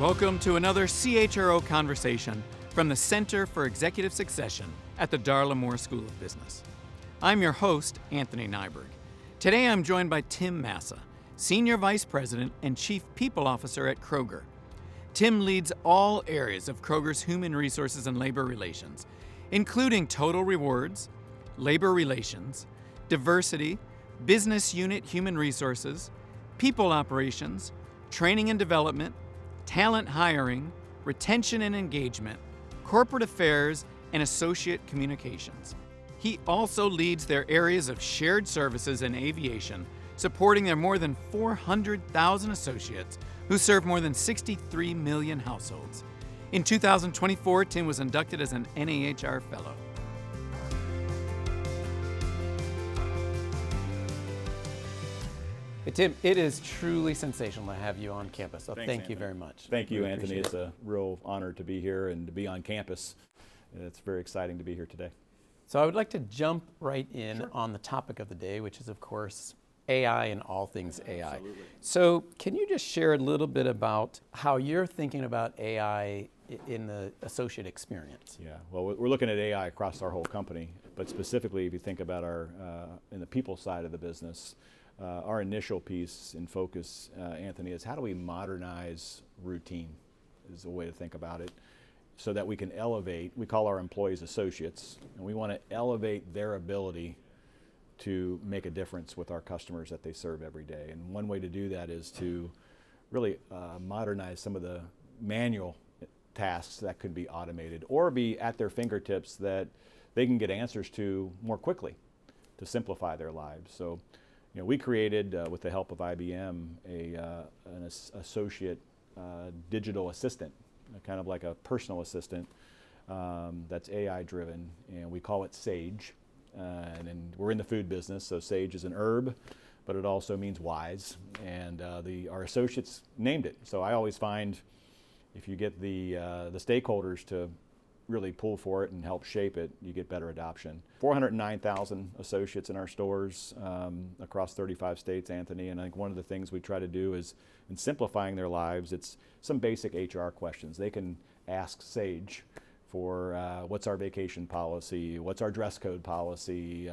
Welcome to another CHRO Conversation from the Center for Executive Succession at the Darla Moore School of Business. I'm your host, Anthony Nyberg. Today I'm joined by Tim Massa, Senior Vice President and Chief People Officer at Kroger. Tim leads all areas of Kroger's human resources and labor relations, including total rewards, labor relations, diversity, business unit human resources, people operations, training and development, talent hiring, retention and engagement, corporate affairs, and associate communications. He also leads their areas of shared services and aviation, supporting their more than 400,000 associates who serve more than 63 million households. In 2024, Tim was inducted as an NAHR Fellow. Hey, Tim, it is truly sensational to have you on campus, so thank you very much. Thank you, Anthony. It's a real honor to be here and to be on campus. It's very exciting to be here today. So I would like to jump right in on the topic of the day, which is, of course, AI and all things AI. Absolutely. So can you just share a little bit about how you're thinking about AI in the associate experience? Yeah, well, we're looking at AI across our whole company, but specifically if you think about our, in the people side of the business, our initial piece in focus, Anthony, is how do we modernize routine is a way to think about it, so that we can elevate, we call our employees associates, and we want to elevate their ability to make a difference with our customers that they serve every day. And one way to do that is to really modernize some of the manual tasks that could be automated or be at their fingertips that they can get answers to more quickly to simplify their lives. So, you know, we created, with the help of IBM, an associate digital assistant, kind of like a personal assistant that's AI driven, and we call it Sage. And then we're in the food business, so Sage is an herb, but it also means wise. And our associates named it. So I always find if you get the stakeholders to really pull for it and help shape it, you get better adoption. 409,000 associates in our stores across 35 states, Anthony, and I think one of the things we try to do is, in simplifying their lives, it's some basic HR questions. They can ask Sage for what's our vacation policy, what's our dress code policy,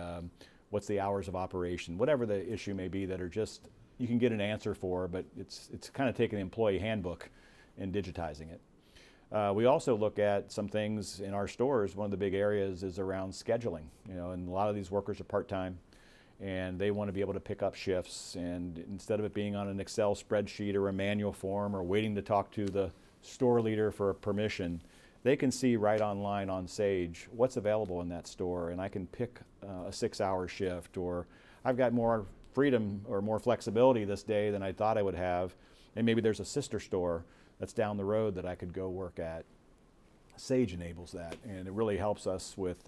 what's the hours of operation, whatever the issue may be that are just, you can get an answer for, but it's kind of taking the employee handbook and digitizing it. We also look at some things in our stores. One of the big areas is around scheduling, you know, and a lot of these workers are part-time and they want to be able to pick up shifts, and instead of it being on an Excel spreadsheet or a manual form or waiting to talk to the store leader for a permission, they can see right online on Sage what's available in that store, and I can pick a 6-hour shift, or I've got more freedom or more flexibility this day than I thought I would have, and maybe there's a sister store that's down the road that I could go work at. Sage enables that, and it really helps us with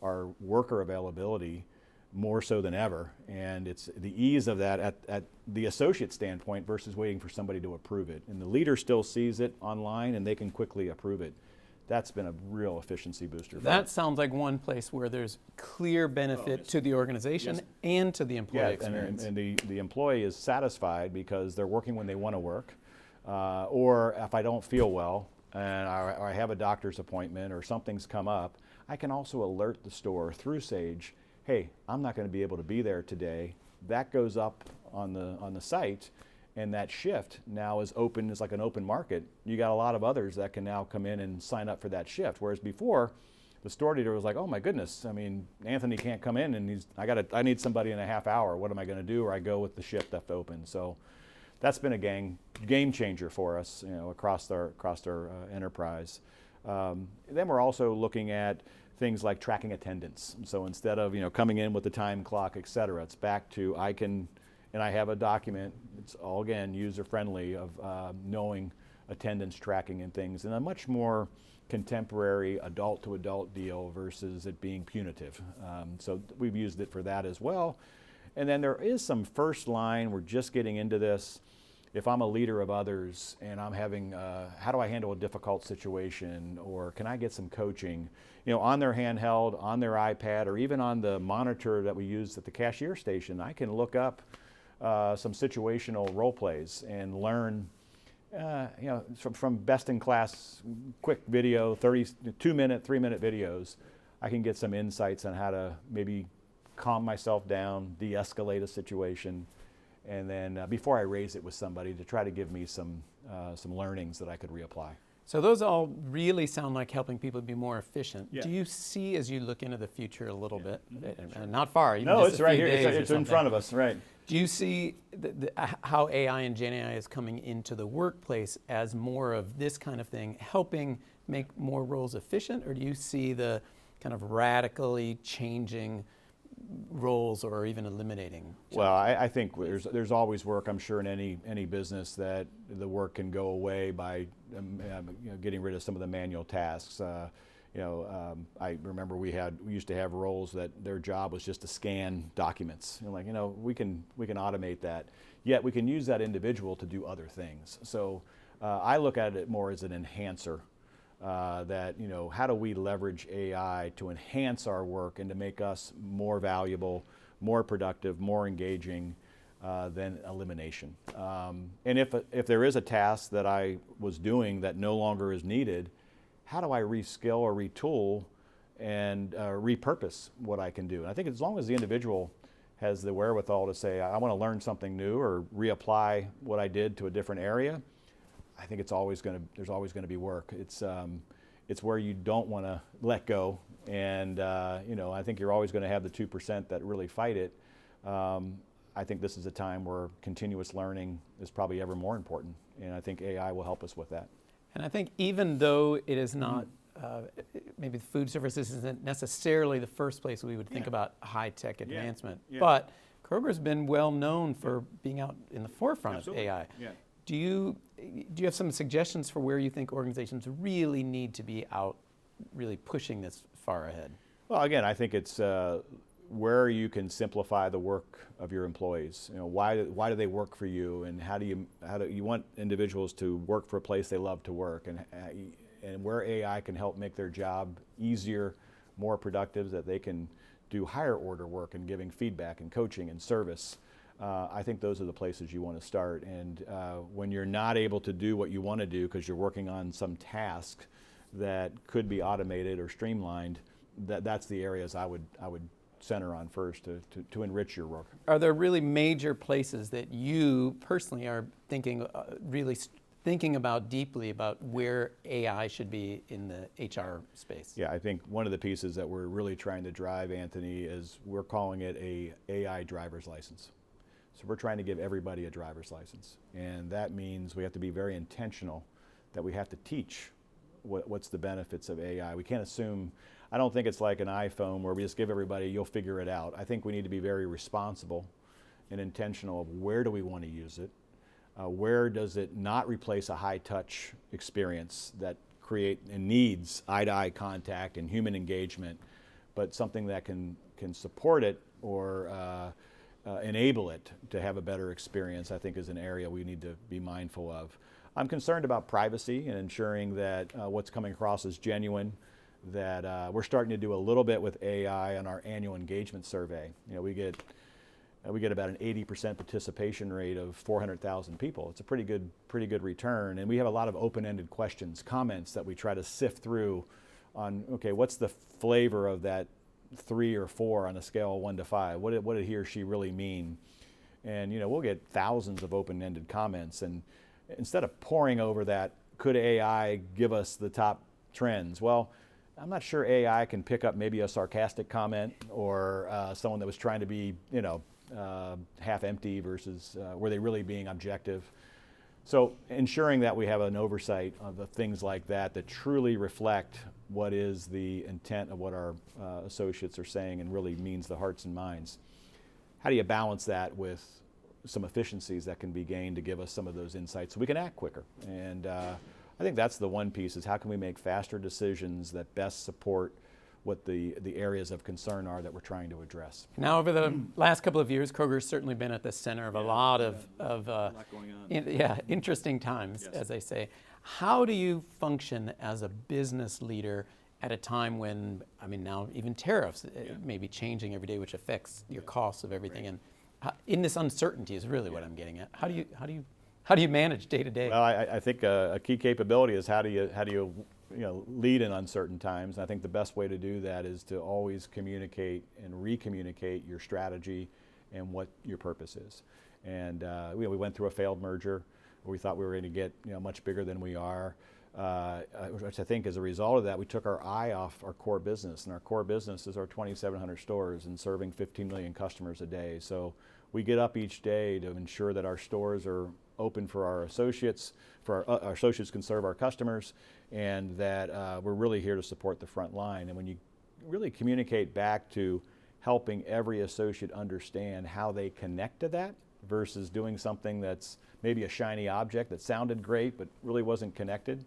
our worker availability more so than ever, and it's the ease of that at the associate standpoint versus waiting for somebody to approve it. And the leader still sees it online and they can quickly approve it. That's been a real efficiency booster. That sounds like one place where there's clear benefit to the organization and to the employee experience. And the employee is satisfied because they're working when they want to work. Or if I don't feel well and I have a doctor's appointment or something's come up, I can also alert the store through Sage, hey, I'm not going to be able to be there today. That goes up on the site, and that shift now is open, it's like an open market. You got a lot of others that can now come in and sign up for that shift. Whereas before, the store leader was like, oh my goodness, I mean, Anthony can't come in and I need somebody in a half hour. What am I going to do? Or I go with the shift left open. So that's been a game changer for us, you know, across our enterprise. Then we're also looking at things like tracking attendance. So instead of, you know, coming in with the time clock, et cetera, it's back to I have a document. It's all, again, user friendly of knowing attendance tracking and things, and a much more contemporary adult to adult deal versus it being punitive. So we've used it for that as well. And then there is some first line, we're just getting into this. If I'm a leader of others and I'm having, how do I handle a difficult situation, or can I get some coaching? You know, on their handheld, on their iPad, or even on the monitor that we use at the cashier station, I can look up some situational role plays and learn From best-in-class quick video, 2-minute, 3-minute videos, I can get some insights on how to maybe calm myself down, de-escalate a situation, and then before I raise it with somebody, to try to give me some learnings that I could reapply. So those all really sound like helping people be more efficient. Yeah. Do you see, as you look into the future a little bit, and not far, even No, just it's a right few here. days or It's in something, front of us, right? do you see how AI and Gen AI is coming into the workplace as more of this kind of thing, helping make more roles efficient, or do you see the kind of radically changing roles or even eliminating? Well, I think there's always work, I'm sure, in any business, that the work can go away by getting rid of some of the manual tasks. I remember we used to have roles that their job was just to scan documents. We can automate that. Yet we can use that individual to do other things. So I look at it more as an enhancer. That how do we leverage AI to enhance our work and to make us more valuable, more productive, more engaging than elimination. And if there is a task that I was doing that no longer is needed, how do I reskill or retool and repurpose what I can do? And I think as long as the individual has the wherewithal to say, I want to learn something new or reapply what I did to a different area, I think there's always going to be work. It's where you don't want to let go, and I think you're always going to have the 2% that really fight it. I think this is a time where continuous learning is probably ever more important, and I think AI will help us with that. And I think even though it is not, maybe the food services isn't necessarily the first place we would think about high-tech advancement, but Kroger's been well known for being out in the forefront of AI. Yeah. Do you have some suggestions for where you think organizations really need to be out really pushing this far ahead? Well, again, I think it's where you can simplify the work of your employees. Why do they work for you, and how do you want individuals to work for a place they love to work, and where AI can help make their job easier, more productive, that they can do higher order work and giving feedback and coaching and service. I think those are the places you want to start. And when you're not able to do what you want to do because you're working on some task that could be automated or streamlined, that's the areas I would center on first to enrich your work. Are there really major places that you personally are thinking, really thinking about deeply about where AI should be in the HR space? Yeah, I think one of the pieces that we're really trying to drive, Anthony, is we're calling it a AI driver's license. So we're trying to give everybody a driver's license. And that means we have to be very intentional that we have to teach what's the benefits of AI. We can't assume, I don't think it's like an iPhone where we just give everybody, you'll figure it out. I think we need to be very responsible and intentional of where do we want to use it, where does it not replace a high-touch experience that create and needs eye-to-eye contact and human engagement, but something that can support it or enable it to have a better experience, I think is an area we need to be mindful of. I'm concerned about privacy and ensuring that what's coming across is genuine, that we're starting to do a little bit with AI on our annual engagement survey. We get about an 80% participation rate of 400,000 people. It's a pretty good return, and we have a lot of open-ended questions, comments that we try to sift through on, okay, what's the flavor of that 3 or 4 on a scale of 1 to 5? What did he or she really mean? And we'll get thousands of open-ended comments, and instead of poring over that, could AI give us the top trends? Well, I'm not sure AI can pick up maybe a sarcastic comment or someone that was trying to be, half empty versus were they really being objective? So ensuring that we have an oversight of the things like that truly reflect what is the intent of what our associates are saying and really means the hearts and minds. How do you balance that with some efficiencies that can be gained to give us some of those insights so we can act quicker? And I think that's the one piece, is how can we make faster decisions that best support what the areas of concern are that we're trying to address. Now, over the last couple of years, Kroger's certainly been at the center of a lot of lot going on. Interesting times, Yes. as they say. How do you function as a business leader at a time when, now even tariffs may be changing every day, which affects your costs of everything, Right. and in this uncertainty is really what I'm getting at. How do How do you manage day to day? Well, I think a key capability is how do you lead in uncertain times. And I think the best way to do that is to always communicate and re-communicate your strategy and what your purpose is. And we went through a failed merger where we thought we were going to get much bigger than we are. Which I think as a result of that, we took our eye off our core business. And our core business is our 2,700 stores and serving 15 million customers a day. So we get up each day to ensure that our stores are open for our associates, our associates can serve our customers, and that we're really here to support the front line. And when you really communicate back to helping every associate understand how they connect to that versus doing something that's maybe a shiny object that sounded great but really wasn't connected,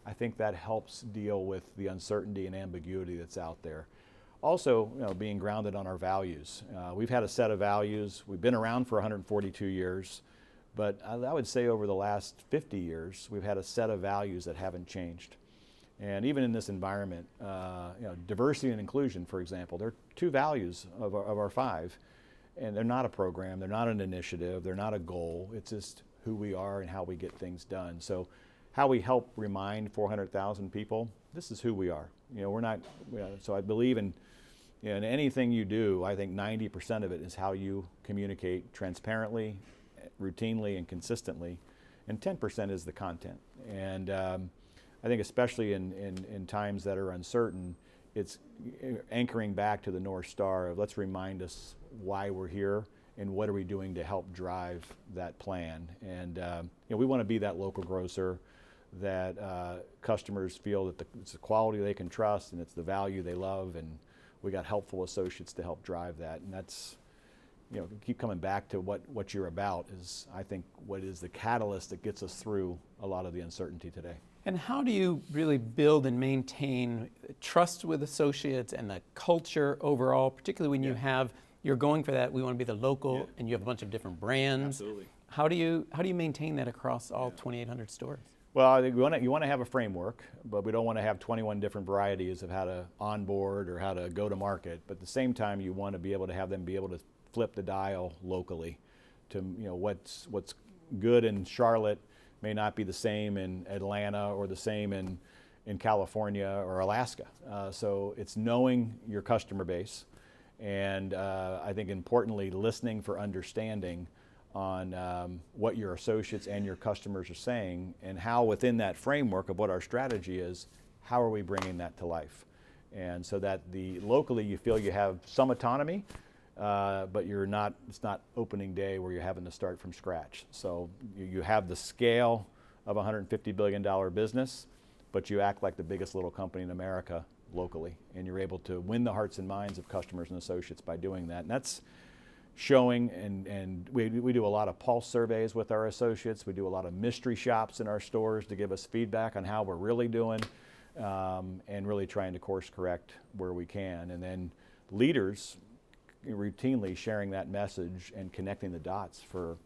I think that helps deal with the uncertainty and ambiguity that's out there. Also, being grounded on our values. We've had a set of values. We've been around for 142 years, but I would say over the last 50 years, we've had a set of values that haven't changed. And even in this environment, diversity and inclusion, for example, they're two values of our five, and they're not a program, they're not an initiative, they're not a goal. It's just who we are and how we get things done. So how we help remind 400,000 people, this is who we are. We're not, so I believe in anything you do, I think 90% of it is how you communicate transparently, routinely, and consistently, and 10% is the content. And I think especially in times that are uncertain, it's anchoring back to the North Star of let's remind us why we're here and what are we doing to help drive that plan. And we want to be that local grocer that customers feel that it's the quality they can trust and it's the value they love, and we got helpful associates to help drive that. And that's, keep coming back to what you're about is, I think, what is the catalyst that gets us through a lot of the uncertainty today. And how do you really build and maintain trust with associates and the culture overall, particularly when you're going for that, we want to be the local, and you have a bunch of different brands. Absolutely. How do you maintain that across all 2,800 stores? Well, I think you want to have a framework, but we don't want to have 21 different varieties of how to onboard or how to go to market. But at the same time, you want to be able to have them be able to flip the dial locally to what's good in Charlotte may not be the same in Atlanta or the same in California or Alaska. So it's knowing your customer base, and I think importantly listening for understanding on what your associates and your customers are saying, and how within that framework of what our strategy is, how are we bringing that to life? And so that locally you feel you have some autonomy, but it's not opening day where you're having to start from scratch. So you have the scale of a $150 billion business, but you act like the biggest little company in America locally, and you're able to win the hearts and minds of customers and associates by doing that. And that's showing, and we do a lot of pulse surveys with our associates. We do a lot of mystery shops in our stores to give us feedback on how we're really doing, and really trying to course correct where we can. And then leaders routinely sharing that message and connecting the dots for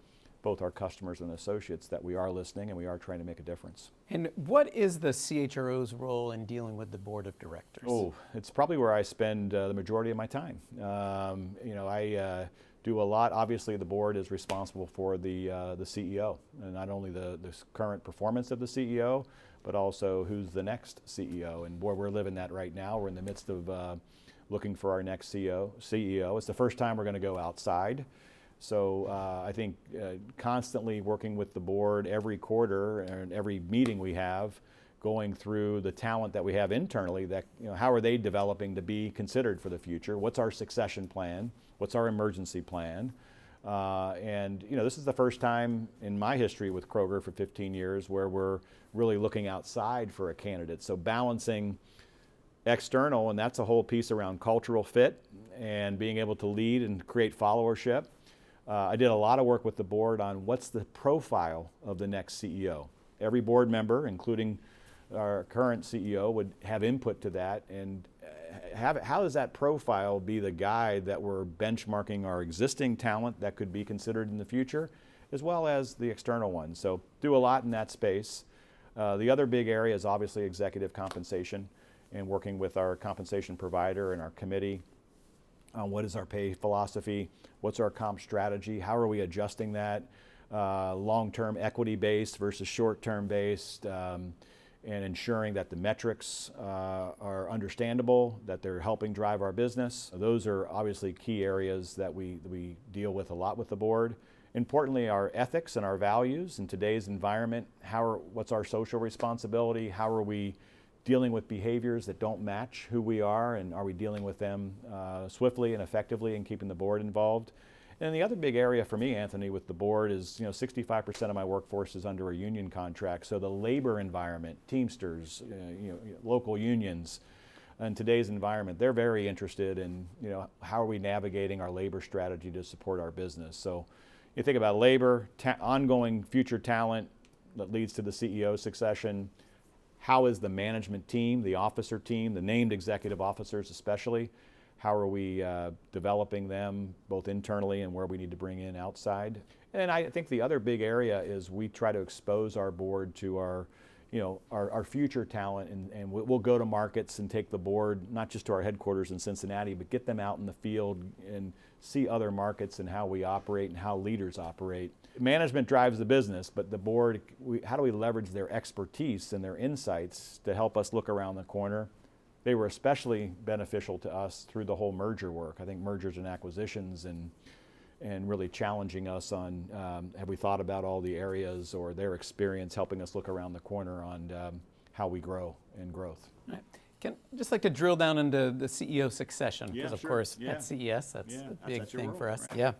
both our customers and associates that we are listening and we are trying to make a difference. And what is the CHRO's role in dealing with the board of directors? Oh, it's probably where I spend the majority of my time. I do a lot. Obviously, the board is responsible for the CEO, and not only the current performance of the CEO, but also who's the next CEO. And boy, we're living that right now. We're in the midst of looking for our next CEO. It's the first time we're going to go outside. So I think constantly working with the board every quarter and every meeting we have, going through the talent that we have internally, that how are they developing to be considered for the future? What's our succession plan? What's our emergency plan? And this is the first time in my history with Kroger for 15 years where we're really looking outside for a candidate. So balancing external, and that's a whole piece around cultural fit and being able to lead and create followership. I did a lot of work with the board on what's the profile of the next CEO. Every board member, including our current CEO, would have input to that, and how does that profile be the guide that we're benchmarking our existing talent that could be considered in the future, as well as the external ones. So do a lot in that space. The other big area is obviously executive compensation, and working with our compensation provider and our committee on what is our pay philosophy, what's our comp strategy, how are we adjusting that. long-term equity-based versus short-term based, and ensuring that the metrics are understandable, that they're helping drive our business. Those are obviously key areas that we deal with a lot with the board. Importantly, our ethics and our values in today's environment. What's our social responsibility? How are we dealing with behaviors that don't match who we are, and are we dealing with them swiftly and effectively and keeping the board involved? And the other big area for me, Anthony, with the board is, 65% of my workforce is under a union contract. So the labor environment, Teamsters, local unions, in today's environment, they're very interested in, how are we navigating our labor strategy to support our business. So you think about labor, ongoing future talent that leads to the CEO succession. How is the management team, the officer team, the named executive officers especially, how are we developing them both internally and where we need to bring in outside? And I think the other big area is we try to expose our board to our future talent, and we'll go to markets and take the board, not just to our headquarters in Cincinnati, but get them out in the field and see other markets and how we operate and how leaders operate. Management drives the business, but the board, how do we leverage their expertise and their insights to help us look around the corner? They were especially beneficial to us through the whole merger work. I think mergers and acquisitions and really challenging us on have we thought about all the areas, or their experience helping us look around the corner on how we grow and growth. Right. Just like to drill down into the CEO succession, because of sure. course at CES that's a big that's your thing role, for us. right? Yeah.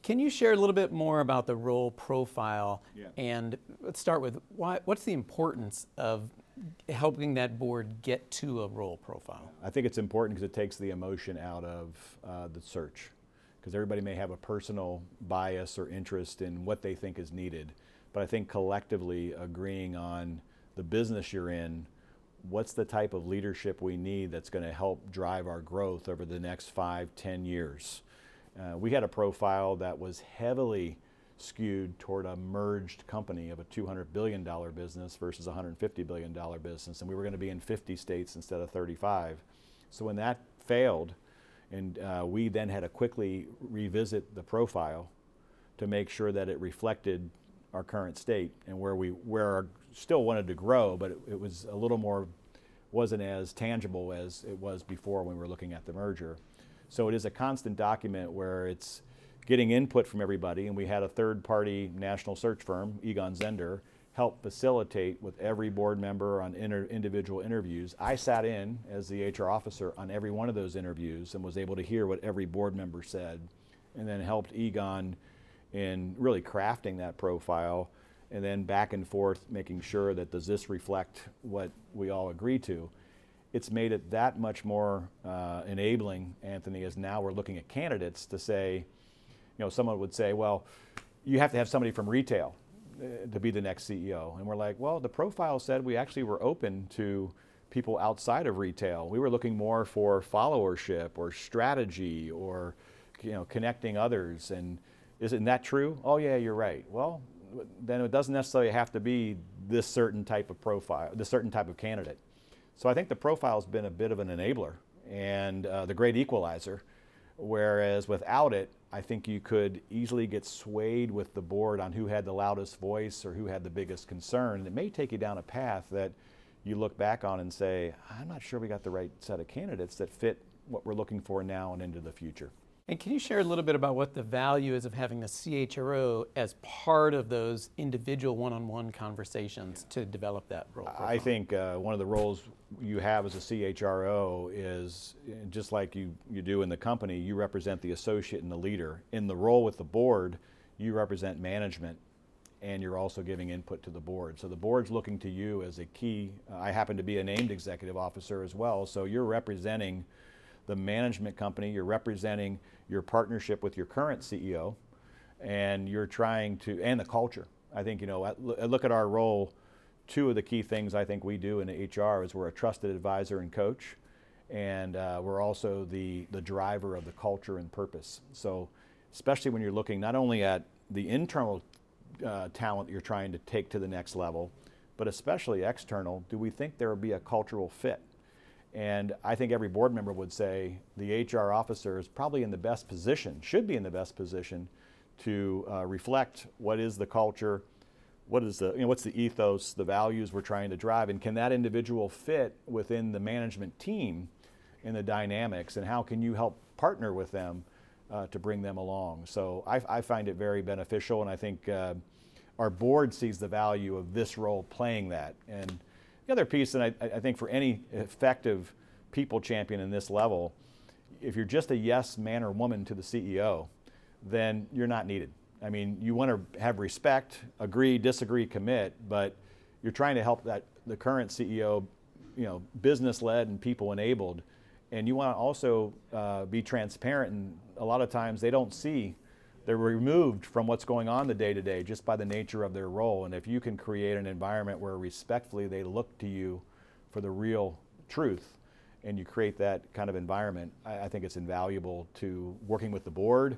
Can you share a little bit more about the role profile? Yeah. And let's start with what's the importance of helping that board get to a role profile? I think it's important because it takes the emotion out of the search, because everybody may have a personal bias or interest in what they think is needed. But I think collectively agreeing on the business you're in, what's the type of leadership we need that's going to help drive our growth over the next 5-10 years. We had a profile that was heavily skewed toward a merged company of a $200 billion business versus a $150 billion business, and we were going to be in 50 states instead of 35. So when that failed, and we then had to quickly revisit the profile to make sure that it reflected our current state and where still wanted to grow, but it was a little more, wasn't as tangible as it was before when we were looking at the merger. So it is a constant document where it's getting input from everybody, and we had a third-party national search firm, Egon Zehnder, help facilitate with every board member on individual interviews. I sat in as the HR officer on every one of those interviews and was able to hear what every board member said, and then helped Egon in really crafting that profile, and then back and forth making sure that does this reflect what we all agree to. It's made it that much more enabling, Anthony, as now we're looking at candidates to say, someone would say, well, you have to have somebody from retail to be the next CEO. And we're like, well, the profile said we actually were open to people outside of retail. We were looking more for followership or strategy or connecting others. And isn't that true? Oh yeah, you're right. Well, then it doesn't necessarily have to be this certain type of profile, this certain type of candidate. So I think the profile's been a bit of an enabler and the great equalizer, whereas without it, I think you could easily get swayed with the board on who had the loudest voice or who had the biggest concern. And it may take you down a path that you look back on and say, I'm not sure we got the right set of candidates that fit what we're looking for now and into the future. And can you share a little bit about what the value is of having the CHRO as part of those individual one-on-one conversations to develop that role profile? I think one of the roles you have as a CHRO is, just like you do in the company, you represent the associate and the leader. In the role with the board, you represent management, and you're also giving input to the board. So the board's looking to you as a key. I happen to be a named executive officer as well, so you're representing the management company, you're representing your partnership with your current CEO, and you're trying to, and the culture. I think, I look at our role, two of the key things I think we do in HR is we're a trusted advisor and coach, and we're also the driver of the culture and purpose. So especially when you're looking not only at the internal talent you're trying to take to the next level, but especially external, do we think there will be a cultural fit? And I think every board member would say the HR officer is probably in the best position, should be in the best position, to reflect what is the culture, what is the, what's the ethos, the values we're trying to drive, and can that individual fit within the management team in the dynamics, and how can you help partner with them to bring them along? So I find it very beneficial, and I think our board sees the value of this role playing that. And the other piece, and I think for any effective people champion in this level, if you're just a yes man or woman to the CEO, then you're not needed. I mean, you want to have respect, agree, disagree, commit, but you're trying to help the current CEO, business-led and people-enabled, and you want to also be transparent. And a lot of times they don't see, they're removed from what's going on the day-to-day just by the nature of their role. And if you can create an environment where respectfully they look to you for the real truth, and you create that kind of environment, I think it's invaluable to working with the board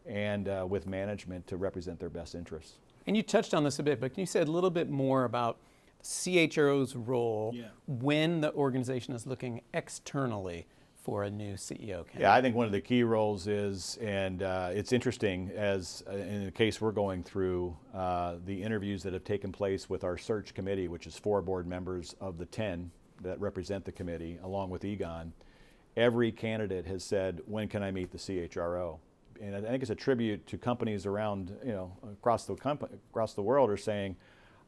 and with management to represent their best interests. And you touched on this a bit, but can you say a little bit more about CHRO's role when the organization is looking externally for a new CEO candidate? Yeah, I think one of the key roles is, and it's interesting, as in the case we're going through, the interviews that have taken place with our search committee, which is 4 board members of the 10 that represent the committee, along with Egon. Every candidate has said, when can I meet the CHRO? And I think it's a tribute to companies around, across the world are saying,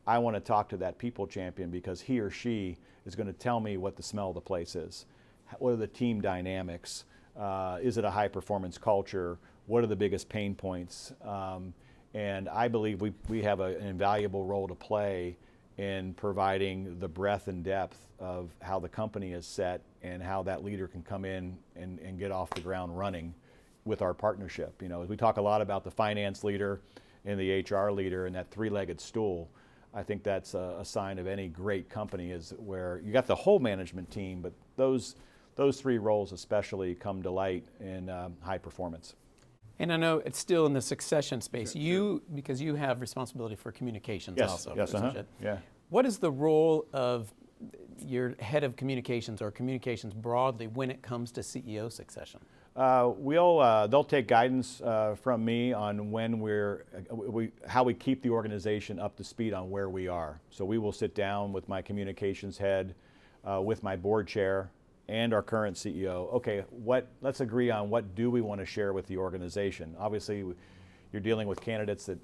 I want to talk to that people champion because he or she is going to tell me what the smell of the place is. What are the team dynamics? Is it a high performance culture? What are the biggest pain points? And I believe we have an invaluable role to play in providing the breadth and depth of how the company is set and how that leader can come in and get off the ground running with our partnership. As we talk a lot about the finance leader and the HR leader and that 3-legged stool, I think that's a sign of any great company, is where you got the whole management team, but those 3 roles especially come to light in high performance. And I know it's still in the succession space. Because you have responsibility for communications also. Yes, yeah. What is the role of your head of communications or communications broadly when it comes to CEO succession? They'll take guidance from me on how we keep the organization up to speed on where we are. So we will sit down with my communications head, with my board chair, and our current CEO. Okay, let's agree on what do we want to share with the organization. Obviously, you're dealing with candidates that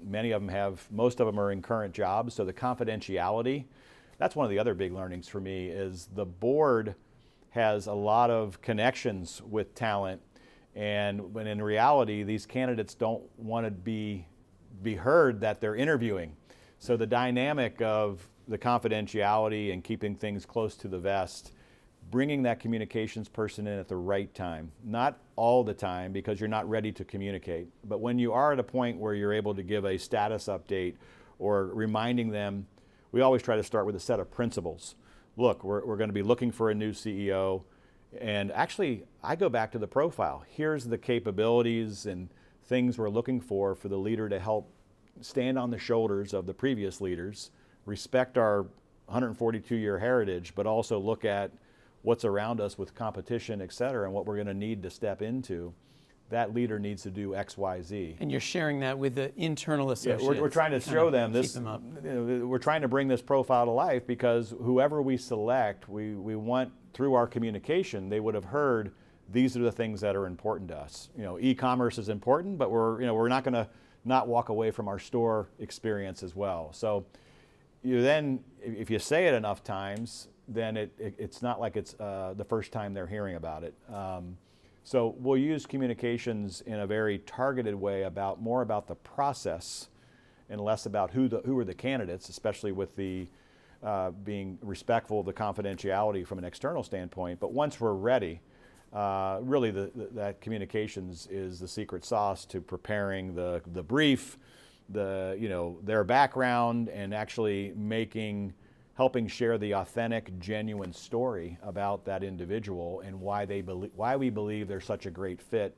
most of them are in current jobs, so the confidentiality, that's one of the other big learnings for me, is the board has a lot of connections with talent, and when in reality, these candidates don't want to be heard that they're interviewing. So the dynamic of the confidentiality and keeping things close to the vest, bringing that communications person in at the right time, not all the time because you're not ready to communicate, but when you are at a point where you're able to give a status update or reminding them, we always try to start with a set of principles. Look, we're going to be looking for a new CEO, and actually I go back to the profile. Here's the capabilities and things we're looking for the leader to help stand on the shoulders of the previous leaders, respect our 142-year heritage, but also look at what's around us with competition, et cetera, and what we're going to need to step into. That leader needs to do X, Y, Z. And you're sharing that with the internal associates. Yeah, we're trying to show them this. Keep them up. We're trying to bring this profile to life because whoever we select, we want, through our communication, they would have heard these are the things that are important to us. E-commerce is important, but we're not going to not walk away from our store experience as well. So if you say it enough times, then it's not like it's the first time they're hearing about it. So we'll use communications in a very targeted way more about the process and less about who are the candidates, especially with the being respectful of the confidentiality from an external standpoint. But once we're ready, really that communications is the secret sauce to preparing the brief, their background, and actually helping share the authentic, genuine story about that individual and why we believe they're such a great fit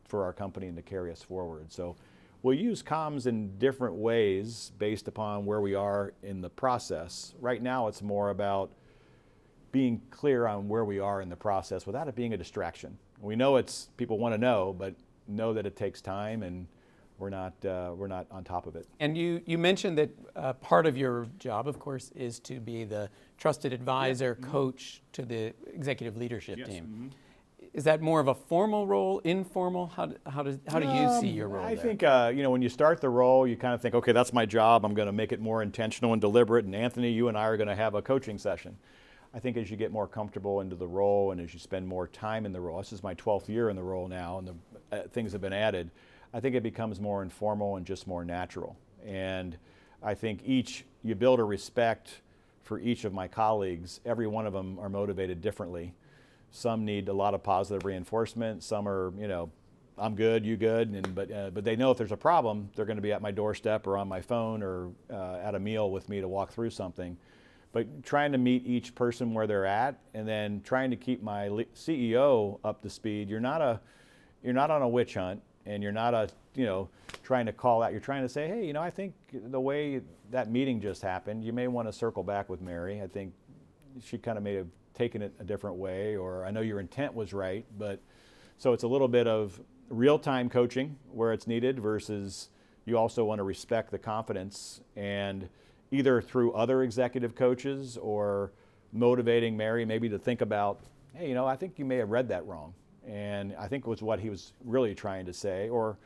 for our company and to carry us forward. So we'll use comms in different ways based upon where we are in the process. Right now, it's more about being clear on where we are in the process without it being a distraction. We know people want to know, but know that it takes time, and we're not on top of it. And you mentioned that part of your job, of course, is to be the trusted advisor, coach to the executive leadership team. Is that more of a formal role, informal? How do you see your role I there? think when you start the role, you kind of think, okay, that's my job. I'm going to make it more intentional and deliberate. And Anthony, you and I are going to have a coaching session. I think as you get more comfortable into the role and as you spend more time in the role, this is my 12th year in the role now, and the things have been added. I think it becomes more informal and just more natural. And I think you build a respect for each of my colleagues. Every one of them are motivated differently. Some need a lot of positive reinforcement. Some are, I'm good, you good, but they know if there's a problem, they're going to be at my doorstep or on my phone or at a meal with me to walk through something. But trying to meet each person where they're at, and then trying to keep my CEO up to speed. You're not on a witch hunt, and you're not trying to call out. You're trying to say, hey, I think the way that meeting just happened, you may want to circle back with Mary. I think she kind of may have taken it a different way, or I know your intent was right, but so it's a little bit of real-time coaching where it's needed versus you also want to respect the confidence, and either through other executive coaches or motivating Mary maybe to think about, hey, I think you may have read that wrong. And I think was what he was really trying to say. Or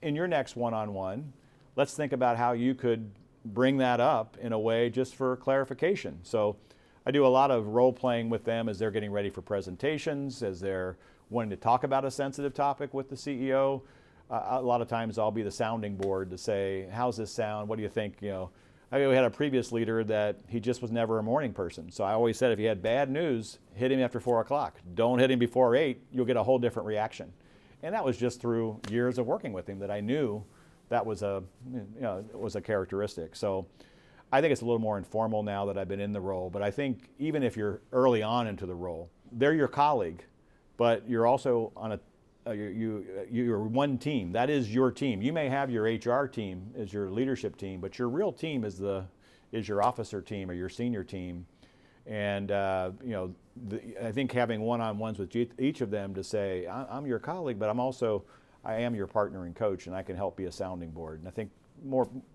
in your next one-on-one, let's think about how you could bring that up in a way just for clarification. So I do a lot of role playing with them as they're getting ready for presentations, as they're wanting to talk about a sensitive topic with the CEO. A lot of times I'll be the sounding board to say, how's this sound? What do you think? I had a previous leader that he just was never a morning person. So I always said if he had bad news, hit him after 4 o'clock. Don't hit him before 8, you'll get a whole different reaction. And that was just through years of working with him that I knew that was a characteristic. So I think it's a little more informal now that I've been in the role. But I think even if you're early on into the role, they're your colleague, but you're also on you're one team. That is your team. You may have your HR team as your leadership team, but your real team is your officer team or your senior team. And I think having one-on-ones with each of them to say, I'm your colleague, but I am your partner and coach, and I can help be a sounding board. And I think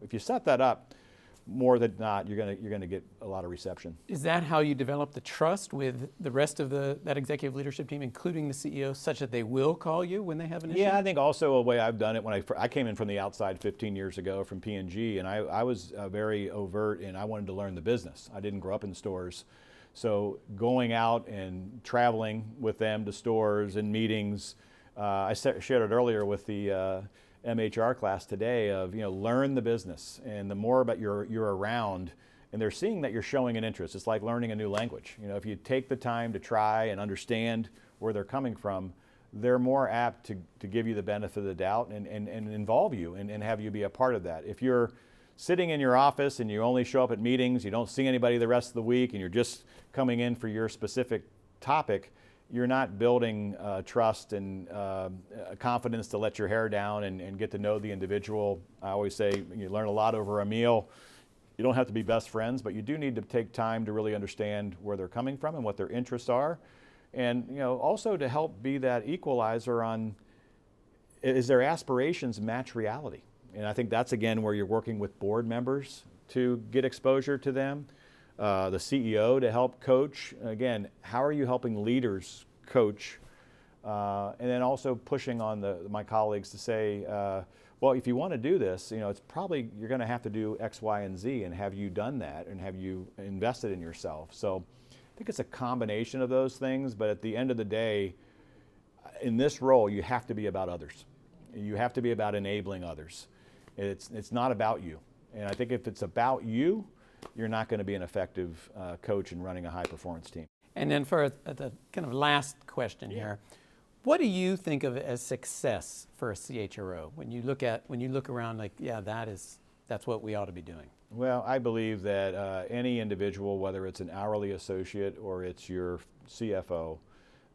if you set that up, more than not, you're going to get a lot of reception. Is that how you develop the trust with the rest of that executive leadership team, including the CEO, such that they will call you when they have an issue? Yeah, I think also a way I've done it when I came in from the outside 15 years ago from P&G, and I was very overt, and I wanted to learn the business. I didn't grow up in stores. So going out and traveling with them to stores and meetings, I shared it earlier with the MHR class today of, learn the business, and the more about you're around, and they're seeing that you're showing an interest. It's like learning a new language. If you take the time to try and understand where they're coming from, they're more apt to give you the benefit of the doubt and involve you and have you be a part of that. If you're sitting in your office and you only show up at meetings, you don't see anybody the rest of the week, and you're just coming in for your specific topic, you're not building trust and confidence to let your hair down and get to know the individual. I always say you learn a lot over a meal. You don't have to be best friends, but you do need to take time to really understand where they're coming from and what their interests are. And also to help be that equalizer on, is their aspirations match reality? And I think that's again where you're working with board members to get exposure to them. The CEO to help coach. Again, how are you helping leaders coach? And then also pushing on my colleagues to say, well, if you want to do this, it's probably you're going to have to do X, Y, and Z, and have you done that, and have you invested in yourself? So I think it's a combination of those things, but at the end of the day, in this role, you have to be about others. You have to be about enabling others. It's not about you. And I think if it's about you, you're not going to be an effective coach in running a high-performance team. And then for the kind of last question here, what do you think of as success for a CHRO when you look around like, that's what we ought to be doing? Well, I believe that any individual, whether it's an hourly associate or it's your CFO,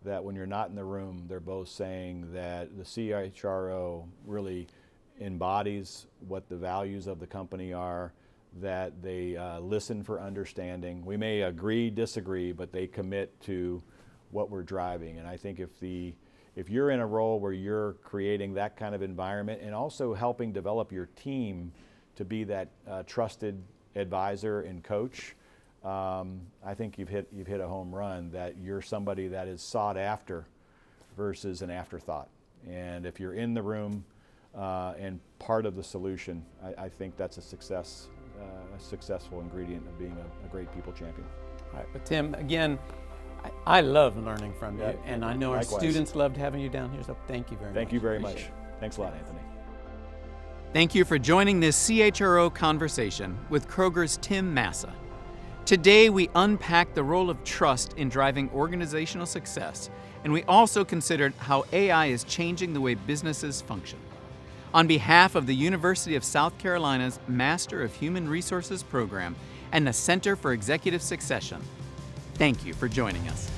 that when you're not in the room, they're both saying that the CHRO really embodies what the values of the company are, that they listen for understanding. We may agree, disagree, but they commit to what we're driving. And I think if if you're in a role where you're creating that kind of environment and also helping develop your team to be that trusted advisor and coach, I think you've hit a home run, that you're somebody that is sought after versus an afterthought. And if you're in the room and part of the solution, I think that's a successful ingredient of being a great people champion. All right, but Tim, again, I love learning from you, and I know likewise. Our students loved having you down here, so thank you very much. Thank you very Appreciate much. it. Thanks a lot, Anthony. Thank you for joining this CHRO conversation with Kroger's Tim Massa. Today, we unpacked the role of trust in driving organizational success, and we also considered how AI is changing the way businesses function. On behalf of the University of South Carolina's Master of Human Resources program and the Center for Executive Succession, thank you for joining us.